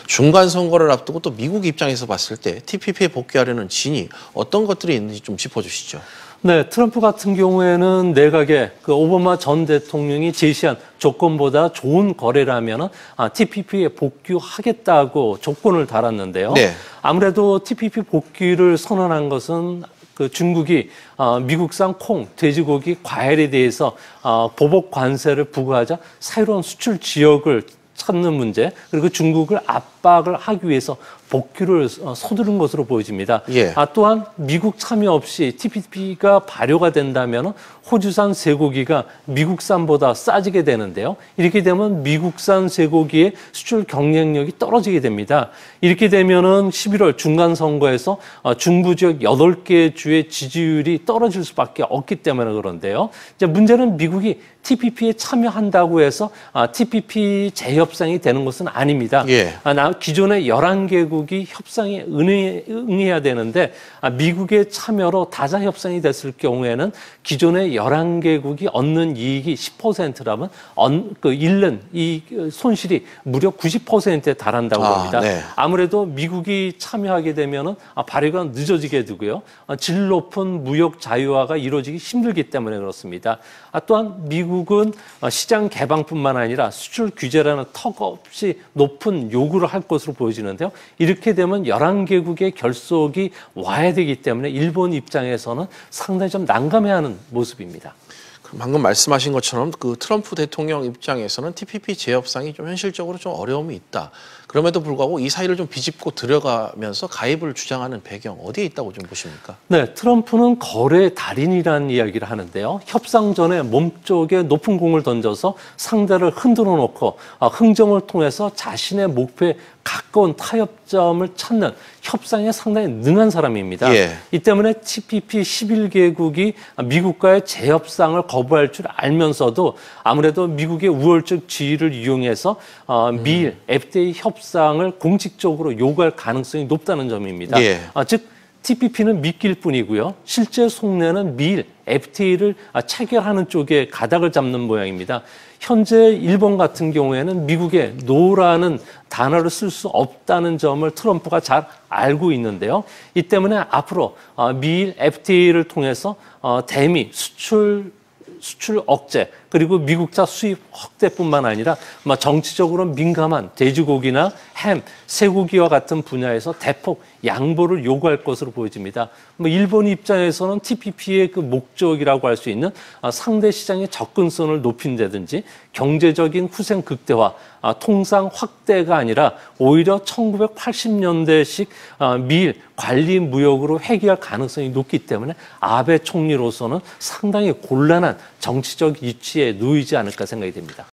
중간 선거를 앞두고 또 미국 입장에서 봤을 때 TPP에 복귀하려는 진위 어떤 것들이 있는지 좀 짚어주시죠. 네, 트럼프 같은 경우에는 내각에 그 오바마 전 대통령이 제시한 조건보다 좋은 거래라면 TPP에 복귀하겠다고 조건을 달았는데요. 네. 아무래도 TPP 복귀를 선언한 것은 그 중국이 미국산 콩, 돼지고기, 과일에 대해서 보복 관세를 부과하자 새로운 수출 지역을 찾는 문제, 그리고 중국을 압박을 하기 위해서 복귀를 서두른 것으로 보여집니다. 예. 또한 미국 참여 없이 TPP가 발효가 된다면 호주산 쇠고기가 미국산보다 싸지게 되는데요. 이렇게 되면 미국산 쇠고기의 수출 경쟁력이 떨어지게 됩니다. 이렇게 되면은 11월 중간 선거에서 중부 지역 8개 주의 지지율이 떨어질 수밖에 없기 때문에 그런데요. 이제 문제는 미국이 TPP에 참여한다고 해서 TPP 재협상이 되는 것은 아닙니다. 예. 기존의 11개국이 협상에 응해야 되는데 미국의 참여로 다자 협상이 됐을 경우에는 기존의 11개국이 얻는 이익이 10%라면 잃는 이 손실이 무려 90%에 달한다고 봅니다. 네. 아무래도 미국이 참여하게 되면은 발효가 늦어지게 되고요. 질 높은 무역 자유화가 이루어지기 힘들기 때문에 그렇습니다. 또한 미국은 시장 개방뿐만 아니라 수출 규제라는 턱없이 높은 요구를 할 것으로 보여지는데요. 이렇게 되면 11개국의 결속이 와야 되기 때문에 일본 입장에서는 상당히 좀 난감해하는 모습입니다. 방금 말씀하신 것처럼 그 트럼프 대통령 입장에서는 TPP 재협상이 좀 현실적으로 좀 어려움이 있다. 그럼에도 불구하고 이 사이를 좀 비집고 들어가면서 가입을 주장하는 배경 어디에 있다고 좀 보십니까? 네, 트럼프는 거래의 달인이라는 이야기를 하는데요. 협상 전에 몸쪽에 높은 공을 던져서 상대를 흔들어 놓고 흥정을 통해서 자신의 목표에 가까운 타협점을 찾는 협상에 상당히 능한 사람입니다. 예. 이 때문에 TPP 11개국이 미국과의 재협상을 거부할 줄 알면서도 아무래도 미국의 우월적 지위를 이용해서 미일 FTA 협상을 공식적으로 요구할 가능성이 높다는 점입니다. 예. 즉 TPP는 미끼일 뿐이고요. 실제 속내는 미일 FTA를 체결하는 쪽에 가닥을 잡는 모양입니다. 현재 일본 같은 경우에는 미국의 노라는 단어를 쓸 수 없다는 점을 트럼프가 잘 알고 있는데요. 이 때문에 앞으로 미일 FTA를 통해서 대미 수출 억제 그리고 미국차 수입 확대뿐만 아니라 정치적으로 민감한 돼지고기나 햄, 쇠고기와 같은 분야에서 대폭 양보를 요구할 것으로 보여집니다. 일본 입장에서는 TPP의 그 목적이라고 할 수 있는 상대 시장의 접근성을 높인다든지 경제적인 후생 극대화, 통상 확대가 아니라 오히려 1980년대식 미일 관리 무역으로 회귀할 가능성이 높기 때문에 아베 총리로서는 상당히 곤란한 정치적 위치에 놓이지 않을까 생각이 됩니다.